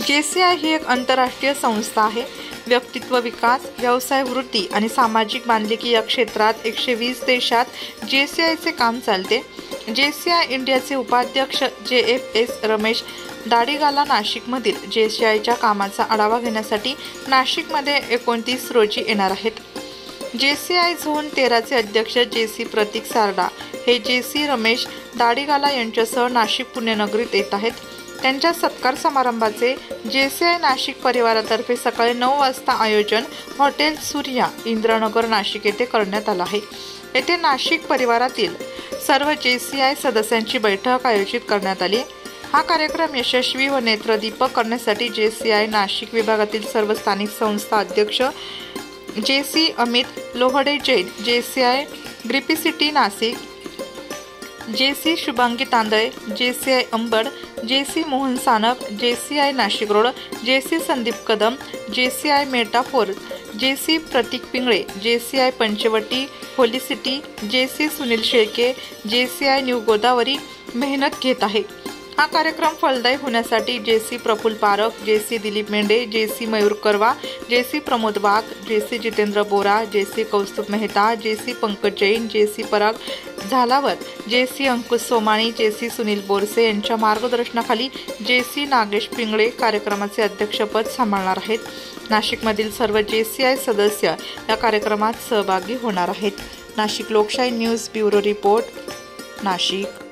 JCI ही एक आंतरराष्ट्रीय संस्था आहे। व्यक्तित्व विकास, व्यवसाय वृत्ती आणि सामाजिक बांधिलकी या क्षेत्रात 120 देशात JCIचे काम चालते। JCI इंडियाचे उपाध्यक्ष JFS रमेश दाढीगाला नाशिकमधील JCIच्या कामाचा आढावा घेण्यासाठी नाशिकमध्ये 29 रोजी येणार आहेत। JCI झोन 13चे अध्यक्ष JC प्रतीक सारडा हे JC रमेश दाढीगाला यांच्यासह नाशिक पुण्यनगरीत येत आहेत। त्यांच्या सत्कार समारंभाचे JCI नाशिक परिवारातर्फे सकाळी 9 वाजता आयोजन हॉटेल सूर्या इंद्रनगर नाशिक येथे करण्यात आले आहे। येथे नाशिक परिवारातील सर्व JCI सदस्यांची बैठक आयोजित करण्यात आली। हा कार्यक्रम यशस्वी व नेत्रदीपक करण्यासाठी JCI नाशिक विभागातील सर्व स्थानिक संस्था अध्यक्ष JC Amit Lohade Jain, JCI Grape City Nashik, JC Shubhangi Tandale, JCI Ambad, JC Mohan Sanap, JCI Nashik Road, JC Sandeep Kadam, JCI Metaphor, JC Prateek Pingale, JCI Panchavati Holy City, JC Sunil Shelke, JCI New Godavari मेहनत घेत आहे। हा कार्यक्रम फलदायी होण्यासाठी JC प्रफुल पारख, JC दिलीप मेंढे, JC मयूर करवा, JC प्रमोद वाघ, JC जितेंद्र बोरा, JC Kaustubh Mehta, JC Pankaj Jain, JC पराग झालावत, JC अंकुश सोमाणी, JC सुनील बोरसे यांच्या मार्गदर्शनाखाली JC नागेश पिंगळे कार्यक्रमाचे अध्यक्षपद सांभाळणार आहेत। नाशिकमधील सर्व JCI सदस्य या कार्यक्रमात सहभागी होणार आहेत। नाशिक लोकशाही न्यूज ब्युरो रिपोर्ट, नाशिक।